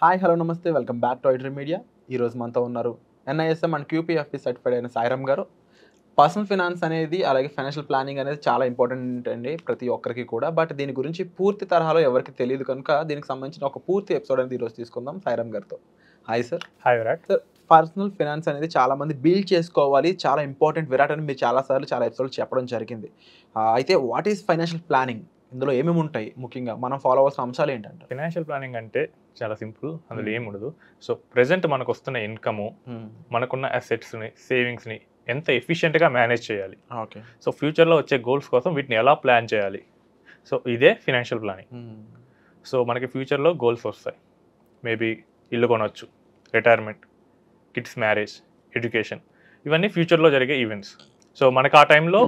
Hi hello నమస్తే welcome back to iDream media. ఈరోజు మనతో ఉన్నారు ఎన్ఐఎస్ఎం అండ్ క్యూపీఎఫ్పి సర్టిఫైడ్ అయిన సాయిరామ్ గారు. పర్సనల్ ఫినాన్స్ అనేది అలాగే ఫైనాన్షియల్ ప్లానింగ్ అనేది చాలా ఇంపార్టెంట్ అండి ప్రతి ఒక్కరికి కూడా. బట్ దీని గురించి పూర్తి తరహాలో ఎవరికి తెలియదు కనుక దీనికి సంబంధించిన ఒక పూర్తి ఎపిసోడ్ అనేది ఈరోజు తీసుకుందాం సాయిరామ్ గారితో. Hi sir. Hi Virat. Sir, personal finance అనేది చాలా మంది బిల్డ్ చేసుకోవాలి, చాలా ఇంపార్టెంట్ విరాట్ అని మీరు చాలాసార్లు చాలా ఎపిసోడ్లు చెప్పడం జరిగింది. అయితే వాట్ ఈస్ ఫైనాన్షియల్ ప్లానింగ్, ఇందులో ఏమేమి ఉంటాయి, ముఖ్యంగా మనం ఫాలో అవ్వాల్సిన అంశాలు ఏంటంటే? ఫైనాన్షియల్ ప్లానింగ్ అంటే చాలా సింపుల్, అందులో ఏమి ఉండదు. సో ప్రెసెంట్ మనకు వస్తున్న ఇన్కము, మనకున్న అసెట్స్ని, సేవింగ్స్ని ఎంత ఎఫిషియెంట్గా మేనేజ్ చేయాలి. ఓకే. సో ఫ్యూచర్లో వచ్చే గోల్స్ కోసం వీటిని ఎలా ప్లాన్ చేయాలి. సో ఇదే ఫైనాన్షియల్ ప్లానింగ్. సో మనకి ఫ్యూచర్లో గోల్స్ వస్తాయి. మేబీ ఇల్లు కొనవచ్చు, రిటైర్మెంట్, కిడ్స్ మ్యారేజ్, ఎడ్యుకేషన్, ఇవన్నీ ఫ్యూచర్లో జరిగే ఈవెంట్స్. సో మనకు ఆ టైంలో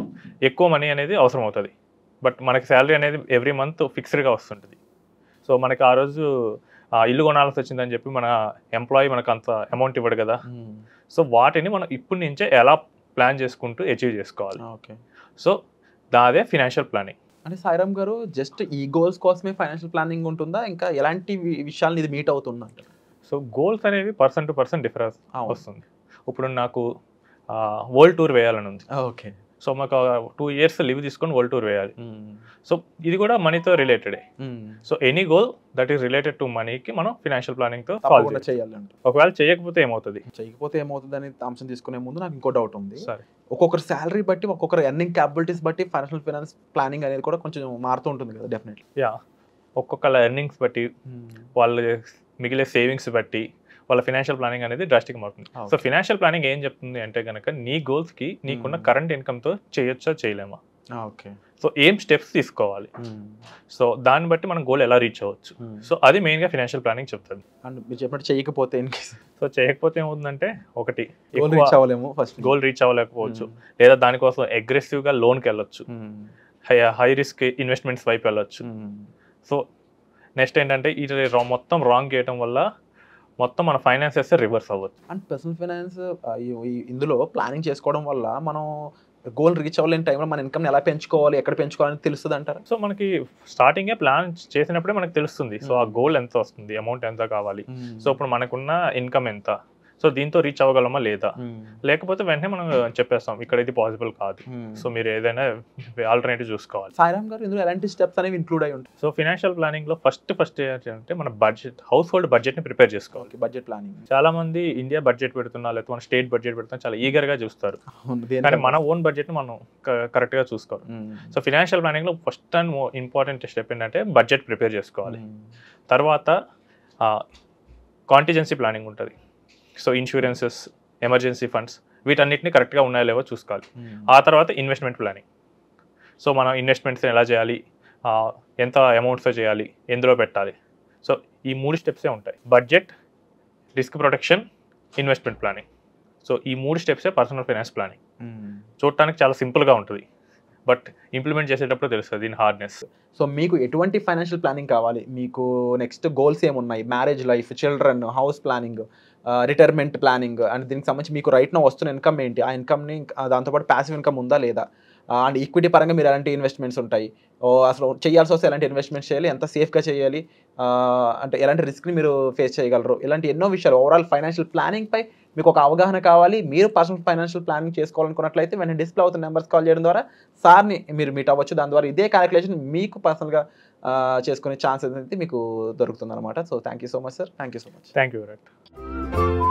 ఎక్కువ మనీ అనేది అవసరం అవుతుంది. బట్ మనకి శాలరీ అనేది ఎవ్రీ మంత్ ఫిక్స్డ్గా వస్తుంటుంది. సో మనకి ఆ రోజు ఇల్లు కొనాల్సి వచ్చిందని చెప్పి మన ఎంప్లాయీ మనకు అంత అమౌంట్ ఇవ్వడు కదా. సో వాటిని మనం ఇప్పటి నుంచే ఎలా ప్లాన్ చేసుకుంటూ అచీవ్ చేసుకోవాలి. ఓకే. సో దాదే ఫైనాన్షియల్ ప్లానింగ్. అంటే సాయిరామ్ గారు, జస్ట్ ఈ గోల్స్ కోసమే ఫైనాన్షియల్ ప్లానింగ్ ఉంటుందా, ఇంకా ఎలాంటి విషయాలను ఇది మీట్ అవుతుందంట? సో గోల్స్ అనేవి పర్సన్ టు పర్సన్ డిఫరెన్స్ వస్తుంది. ఇప్పుడు నాకు వరల్డ్ టూర్ వేయాలని ఉంది. ఓకే. సో మాకు 2 years లీవ్ తీసుకొని వరల్డ్ టూర్ వేయాలి. సో ఇది కూడా మనీతో రిలేటెడే. So any goal that is related to మనీకి మనం ఫైనాన్షియల్ ప్లానింగ్తో తప్పకుండా చేయాలంట. ఒకవేళ చేయకపోతే ఏమవుతుంది అనే అంశం తీసుకునే ముందు నాకు ఇంకో డౌట్ ఉంది. సరే. ఒక్కొక్కరు శాలరీ బట్టి, ఒక్కొక్కరు ఎర్నింగ్ క్యాపబిలిటీస్ బట్టి ఫైనాన్షియల్ ఫైనాన్స్ ప్లానింగ్ అనేది కూడా కొంచెం మారుతూ ఉంటుంది కదా. డెఫినెట్లీ. యా, ఒక్కొక్కళ్ళ ఎర్నింగ్స్ బట్టి, వాళ్ళు మిగిలే సేవింగ్స్ బట్టి వాళ్ళ ఫైనాన్షియల్ ప్లానింగ్ అనేది డ్రాస్టిక్గా మారుతుంది. సో ఫైనాన్షియల్ ప్లానింగ్ ఏం చెప్తుంది అంటే కనుక నీ గోల్స్కి నీకున్న కరెంట్ ఇన్కమ్తో చేయొచ్చా చేయలేమా. ఓకే. సో ఏం స్టెప్స్ తీసుకోవాలి, సో దాన్ని బట్టి మనం గోల్ ఎలా రీచ్ అవ్వచ్చు. సో అది మెయిన్గా ఫైనాన్షియల్ ప్లానింగ్ చెప్తుంది. అండ్ మీరు చెప్పినట్టు చేయకపోతే సో చేయకపోతే ఏమవుతుందంటే, ఒకటి గోల్ రీచ్ అవ్వలేకపోవచ్చు, లేదా దానికోసం అగ్రెసివ్గా లోన్కి వెళ్ళొచ్చు, హై రిస్క్ ఇన్వెస్ట్మెంట్స్ వైపు వెళ్ళొచ్చు. సో నెక్స్ట్ ఏంటంటే ఇది మొత్తం రాంగ్ చేయడం వల్ల మొత్తం మన ఫైనాన్సెస్ రివర్స్ అవ్వచ్చు. అండ్ పర్సనల్ ఫైనాన్స్ ఇందులో ప్లానింగ్ చేసుకోవడం వల్ల మనం గోల్ రీచ్ అవ్వలేని టైంలో మన ఇన్కమ్ ఎలా పెంచుకోవాలి, ఎక్కడ పెంచుకోవాలని తెలుస్తుంది అంటారు. సో మనకి స్టార్టింగే ప్లాన్ చేసినప్పుడే మనకు తెలుస్తుంది. సో ఆ గోల్ ఎంత వస్తుంది, అమౌంట్ ఎంత కావాలి, సో ఇప్పుడు మనకున్న ఇన్కమ్ ఎంత, సో దీంతో రీచ్ అవ్వగలమా లేదా. లేకపోతే వెంటనే మనం చెప్పేస్తాం ఇక్కడ ఇది పాసిబుల్ కాదు. సో మీరు ఏదైనా ఆల్టర్నేటివ్ చూసుకోవాలి. సాయిరామ్ గారు, ఇందులో ఎలాంటి స్టెప్స్ అనేవి ఇంక్లూడ్ అయి ఉంటాయి? సో ఫైనాన్షియల్ ప్లానింగ్ లో ఫస్ట్ ఏంటంటే మన బడ్జెట్, హౌస్ హోల్డ్ బడ్జెట్ ని ప్రిపేర్ చేసుకోవాలి. బడ్జెట్ ప్లానింగ్ చాలా మంది ఇండియా బడ్జెట్ పెడుతున్నా, లేకపోతే మన స్టేట్ బడ్జెట్ పెడుతున్నా చాలా ఈగర్ గా చూస్తారు, కానీ మన ఓన్ బడ్జెట్ ని మనం కరెక్ట్ గా చూసుకోవాలి. సో ఫైనాన్షియల్ ప్లానింగ్ లో ఫస్ట్ అండ్ ఇంపార్టెంట్ స్టెప్ ఏంటంటే బడ్జెట్ ప్రిపేర్ చేసుకోవాలి. తర్వాత కాంటిజెన్సీ ప్లానింగ్ ఉంటుంది. సో ఇన్సూరెన్సెస్, ఎమర్జెన్సీ ఫండ్స్, వీటన్నిటిని కరెక్ట్గా ఉన్నాయో లేవో చూసుకోవాలి. ఆ తర్వాత ఇన్వెస్ట్మెంట్ ప్లానింగ్. సో మనం ఇన్వెస్ట్మెంట్స్ ఎలా చేయాలి, ఎంత అమౌంట్స్తో చేయాలి, ఎందులో పెట్టాలి. సో ఈ 3 స్టెప్సే ఉంటాయి: budget, risk protection, investment planning. So ఈ 3 స్టెప్సే పర్సనల్ ఫైనాన్స్ ప్లానింగ్. చూడటానికి చాలా సింపుల్గా ఉంటుంది, బట్ ఇంప్లిమెంట్ చేసేటప్పుడు తెలుస్తుంది దీని హార్డ్నెస్. సో మీకు ఎటువంటి ఫైనాన్షియల్ ప్లానింగ్ కావాలి, మీకు నెక్స్ట్ గోల్స్ ఏమున్నాయి, marriage life, children, house planning, retirement planning, and దీనికి సంబంధించి మీకు రైట్ నో వస్తున్న ఇన్కమ్ ఏంటి, ఆ ఇన్కమ్ని దాంతోపాటు ప్యాసివ్ ఇన్కమ్ ఉందా లేదా, అండ్ ఈక్విటీ పరంగా మీరు ఎలాంటి ఇన్వెస్ట్మెంట్స్ ఉంటాయి, అసలు చేయాల్సి వస్తే ఎలాంటి ఇన్వెస్ట్మెంట్స్ చేయాలి, ఎంత సేఫ్గా చేయాలి, అంటే ఎలాంటి రిస్క్ని మీరు ఫేస్ చేయగలరు, ఇలాంటి ఎన్నో విషయాలు ఓవరాల్ ఫైనాన్షియల్ ప్లానింగ్పై మీకు ఒక అవగాహన కావాలి. మీరు పర్సనల్ ఫైనాన్షియల్ ప్లానింగ్ చేసుకోవాలనుకున్నట్లయితే వెంటనే డిస్ప్లే అవుతున్న నెంబర్స్ కాల్ చేయడం ద్వారా సార్ని మీరు మీట్ అవ్వచ్చు. దాని ద్వారా ఇదే క్యాలిక్యులేషన్ మీకు పర్సనల్గా చేసుకునే ఛాన్స్ అయితే మీకు దొరుకుతుంది అనమాట. So thank you so much sir. Thank you so much. Thank you.